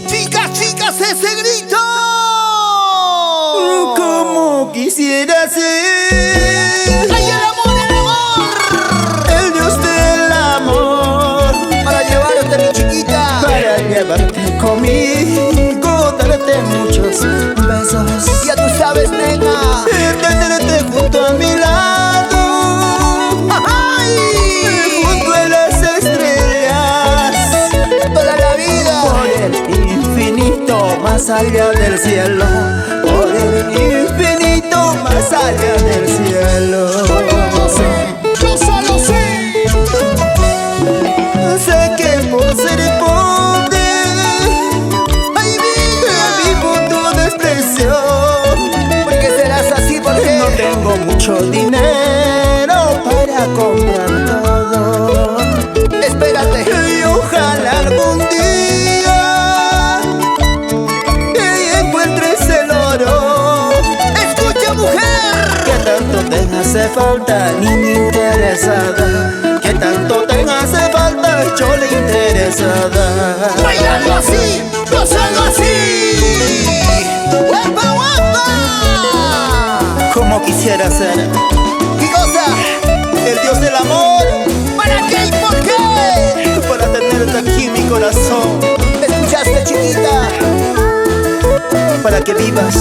Chicas, chicas, ese grito. Como quisiera ser. ¡Ay, el amor, el amor! El Dios del amor. Para llevarte, mi chiquita. Para llevarte conmigo, darte muchos besos. Ya tú sabes, nena. Tenerte junto a mi lado. ¡Ay! Junto a las estrellas. Toda la vida. Por el infinito, más allá del cielo. Por el infinito, más allá del cielo. Yo solo sé. Sé que por ser pobre, ¡Ay, vida! vivo tu desprecio. ¿Por qué serás así? ¿Por qué? No tengo mucho dinero para comprar todo. Espérate. Y ojalá algún día encuentres el oro. Escucha, mujer. Que tanto te hace falta, niña interesada. Que tanto te hace falta, chola interesada. Bailando así, gozando así. ¡Guapa, guapa! Como quisiera ser ¿Qué cosa? el Dios del amor, ¿Para qué y por qué? para tenerte aquí en mi corazón, ¿Me escuchaste, chiquita? para que vivas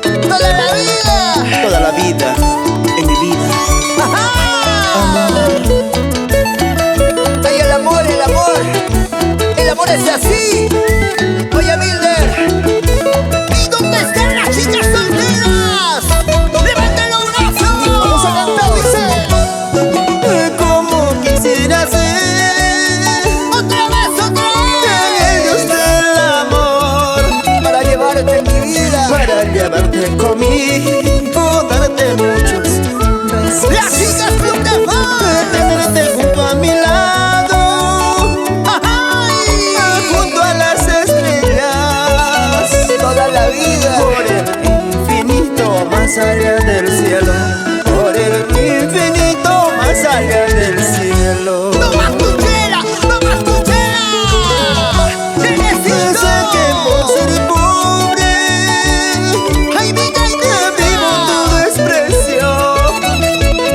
¡Toda la vida! toda la vida en mi vida. ¡Ajá! ¡Ay, el amor, el amor! ¡El amor es así! Oye, Milder, ¿y dónde están las chicas solteras? ¡Levanten los brazos! ¡Vamos a cantar, dice! Como quisiera ser ¡Otra vez, el Dios del amor, para llevarte en mi vida! para llevarte conmigo, darte muchos besos. ¡Las chicas Club de Fan! Tenerte junto a mi lado, ¡Ay! junto a las estrellas. ¡Toda la vida! Por el infinito, más allá del cielo. Por el infinito, más allá del cielo. ¡No más cuchera! ¡No más cuchera! ¡Te necesito! Sé que por ser pobre, ¡Ay, vida, ay, vivo tu desprecio.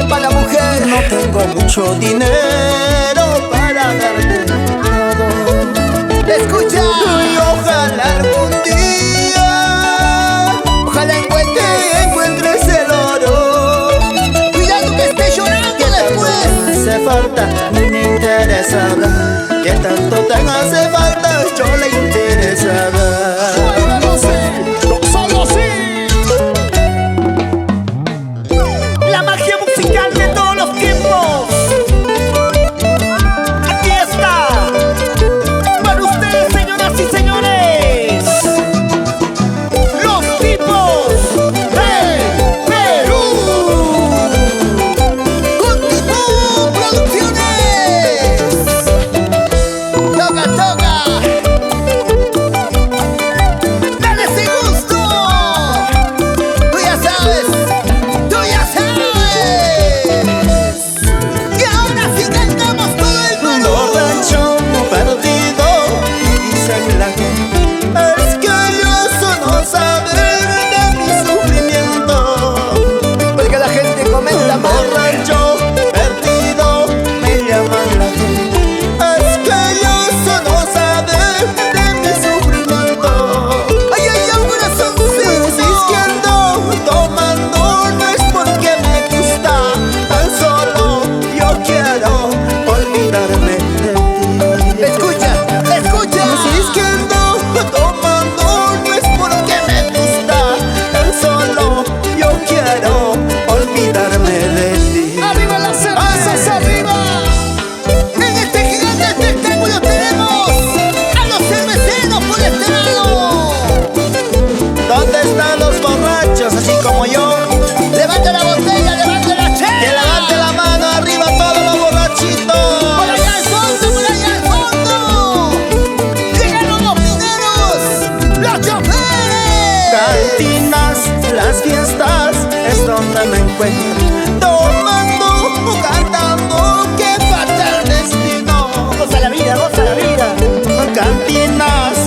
para la mujer! No tengo mucho dinero para darte todo. ¡Escucha! Y ojalá algún día ¡Ojalá encuentres el oro. ¡Cuidado que esté llorando después! Hace falta, niña interesada. Que tanto te hace falta, chola interesada. ¡Solo sí! La magia musical de todos los tiempos. Aquí está. Para ustedes, señoras y señores, los tipos ¡Hey! ¡Perú! ¡Contigo Producciones! ¡Toca, toca! ¡Dale ese gusto! ¡Tú ya sabes! ¡Tú ya sabes! ¡Y ahora sí cantamos todo el Perú! borracho perdido. Dicen la gente, es que ellos no saben de mi sufrimiento. Porque la gente comenta mal. Borracho perdido, me llaman la gente, es que ellos no saben de mi sufrimiento. ¡Ay, ay, ay, corazoncito! Insistiendo, tomando, no es porque me gusta, tan solo yo quiero olvidarme de ti. ¡Escucha! ¡Escucha! Insistiendo, tomando, no es porque me gusta, tan solo yo quiero olvidarme de ti. ¡Arriba las cervezas, arriba! En este gigante espectáculo tenemos a los cerveceros por este lado. ¿Dónde están los borrachos así como yo? Levanta la botella, levanta la Que chela. levante la mano arriba todos los borrachitos. Por allá al fondo, por allá al fondo. Llegaron los mineros, los choferes. Cantinas, las fiestas es donde me encuentro, tomando, cantando, que falta el destino. Goza la vida, goza la vida. Cantinas,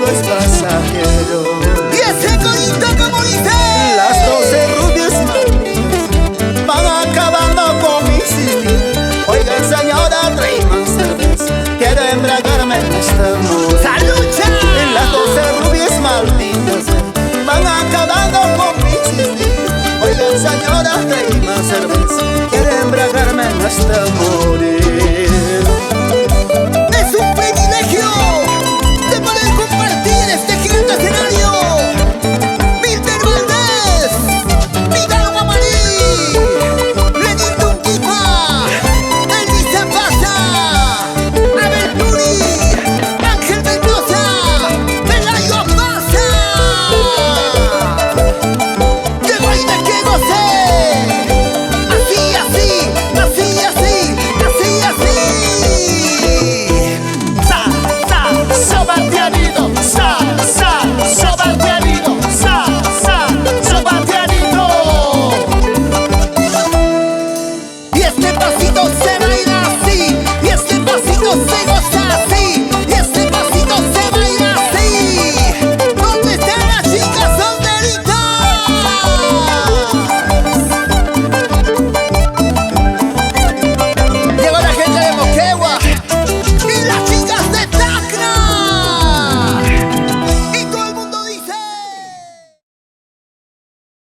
todo es pasajero. Y ese corito como dice: las 12 rubias malditas van acabando con mi sistema. Oiga, señora, trae más cerveza, quiero embriagarme en esta noche. ¡Salucha! Las 12 rubias malditas van acabando con mi sistema. Oiga, señora, trae más cerveza, quiero embriagarme en esta